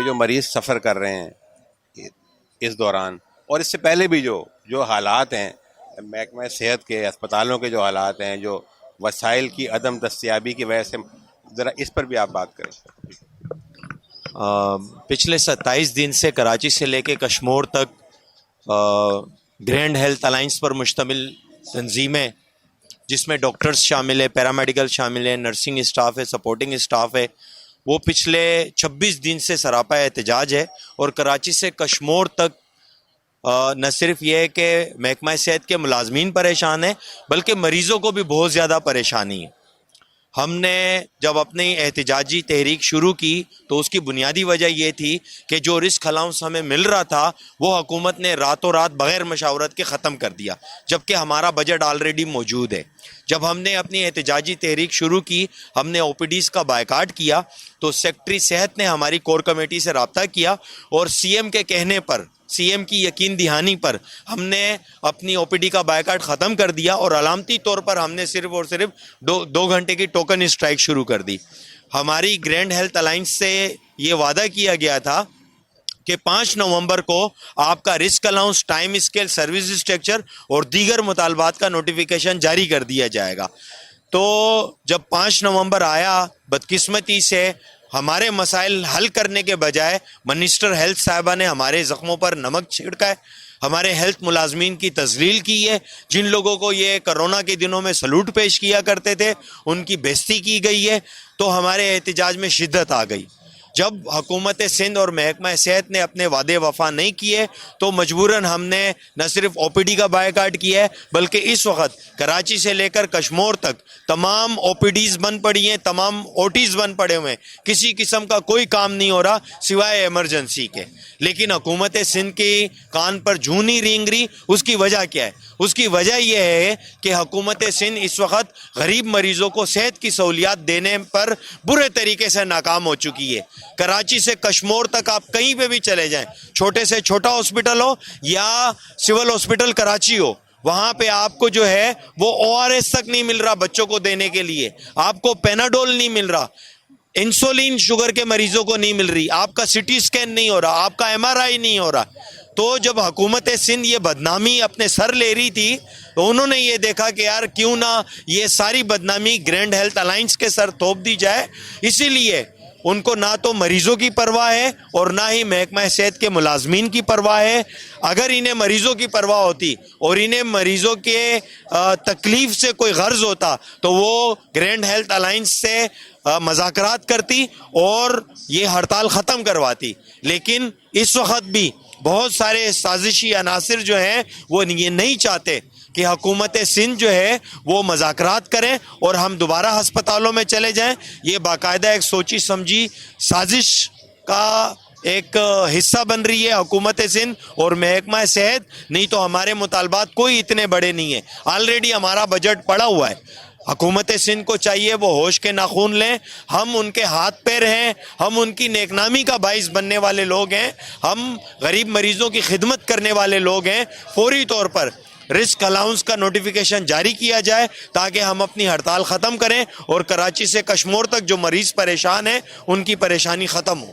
کہ جو مریض سفر کر رہے ہیں اس دوران اور اس سے پہلے بھی جو حالات ہیں محکمہ صحت کے اسپتالوں کے جو حالات ہیں، جو وسائل کی عدم دستیابی کی وجہ سے، ذرا اس پر بھی آپ بات کریں۔ پچھلے 27 دن سے کراچی سے لے کے کشمور تک گرینڈ ہیلتھ الائنس پر مشتمل تنظیمیں، جس میں ڈاکٹرز شامل ہے، پیرامیڈیکل شامل ہے، نرسنگ اسٹاف ہے، سپورٹنگ اسٹاف ہے، وہ پچھلے 26 دن سے سراپا احتجاج ہے۔ اور کراچی سے کشمور تک نہ صرف یہ ہے کہ محکمہ صحت کے ملازمین پریشان ہیں، بلکہ مریضوں کو بھی بہت زیادہ پریشانی ہے۔ ہم نے جب اپنی احتجاجی تحریک شروع کی تو اس کی بنیادی وجہ یہ تھی کہ جو رسک الاؤنس ہمیں مل رہا تھا وہ حکومت نے راتوں رات بغیر مشاورت کے ختم کر دیا، جبکہ ہمارا بجٹ آلریڈی موجود ہے۔ جب ہم نے اپنی احتجاجی تحریک شروع کی، ہم نے او پی ڈیز کا بائیکاٹ کیا، تو سیکٹری صحت نے ہماری کور کمیٹی سے رابطہ کیا اور سی ایم کے کہنے پر، سی ایم کی یقین دہانی پر ہم نے اپنی او پی ڈی کا بائیکاٹ ختم کر دیا اور علامتی طور پر ہم نے صرف اور صرف دو گھنٹے کی ٹوکن اسٹرائک شروع کر دی۔ ہماری گرینڈ ہیلتھ الائنس سے یہ وعدہ کیا گیا تھا کہ 5 نومبر کو آپ کا risk allowance, time scale, service structure اور دیگر مطالبات کا نوٹیفیکیشن جاری کر دیا جائے گا۔ تو جب 5 نومبر آیا، بدقسمتی سے ہمارے مسائل حل کرنے کے بجائے منسٹر ہیلتھ صاحبہ نے ہمارے زخموں پر نمک چھڑکا ہے، ہمارے ہیلتھ ملازمین کی تذلیل کی ہے۔ جن لوگوں کو یہ کرونا کے دنوں میں سلوٹ پیش کیا کرتے تھے ان کی بےزتی کی گئی ہے، تو ہمارے احتجاج میں شدت آ گئی۔ جب حکومت سندھ اور محکمہ صحت نے اپنے وعدے وفا نہیں کیے تو مجبوراً ہم نے نہ صرف او پی ڈی کا بائیکاٹ کیا ہے، بلکہ اس وقت کراچی سے لے کر کشمور تک تمام او پی ڈیز بند پڑی ہیں، تمام او ٹیز بند پڑے ہوئے ہیں، کسی قسم کا کوئی کام نہیں ہو رہا سوائے ایمرجنسی کے۔ لیکن حکومت سندھ کی کان پر جوں نہیں رینگ رہی۔ اس کی وجہ کیا ہے؟ اس کی وجہ یہ ہے کہ حکومت سندھ اس وقت غریب مریضوں کو صحت کی سہولیات دینے پر برے طریقے سے ناکام ہو چکی ہے۔ کراچی سے کشمور تک آپ کہیں پہ بھی چلے جائیں، چھوٹے سے چھوٹا ہاسپٹل ہو یا سول ہاسپٹل کراچی ہو، وہاں پہ آپ کو جو ہے وہ او آر ایس تک نہیں مل رہا بچوں کو دینے کے لیے، آپ کو پیناڈول نہیں مل رہا، انسولین شوگر کے مریضوں کو نہیں مل رہی، آپ کا سی ٹی اسکین نہیں ہو رہا، آپ کا ایم آر آئی نہیں ہو رہا۔ تو جب حکومت سندھ یہ بدنامی اپنے سر لے رہی تھی تو انہوں نے یہ دیکھا کہ یار کیوں نہ یہ ساری بدنامی گرینڈ ہیلتھ الائنس کے سر تھوپ دی جائے۔ اسی لیے ان کو نہ تو مریضوں کی پرواہ ہے اور نہ ہی محکمہ صحت کے ملازمین کی پرواہ ہے۔ اگر انہیں مریضوں کی پرواہ ہوتی اور انہیں مریضوں کے تکلیف سے کوئی غرض ہوتا تو وہ گرینڈ ہیلتھ الائنس سے مذاکرات کرتی اور یہ ہڑتال ختم کرواتی۔ لیکن اس وقت بھی بہت سارے سازشی عناصر جو ہیں وہ یہ نہیں چاہتے کہ حکومت سندھ جو ہے وہ مذاکرات کریں اور ہم دوبارہ ہسپتالوں میں چلے جائیں۔ یہ باقاعدہ ایک سوچی سمجھی سازش کا ایک حصہ بن رہی ہے حکومت سندھ اور محکمہ صحت، نہیں تو ہمارے مطالبات کوئی اتنے بڑے نہیں ہیں۔ آلریڈی ہمارا بجٹ پڑا ہوا ہے۔ حکومت سندھ کو چاہیے وہ ہوش کے ناخون لیں، ہم ان کے ہاتھ پیر ہیں، ہم ان کی نیک نامی کا باعث بننے والے لوگ ہیں، ہم غریب مریضوں کی خدمت کرنے والے لوگ ہیں۔ فوری طور پر رسک الاؤنس کا نوٹیفیکیشن جاری کیا جائے تاکہ ہم اپنی ہڑتال ختم کریں اور کراچی سے کشمور تک جو مریض پریشان ہیں ان کی پریشانی ختم ہو۔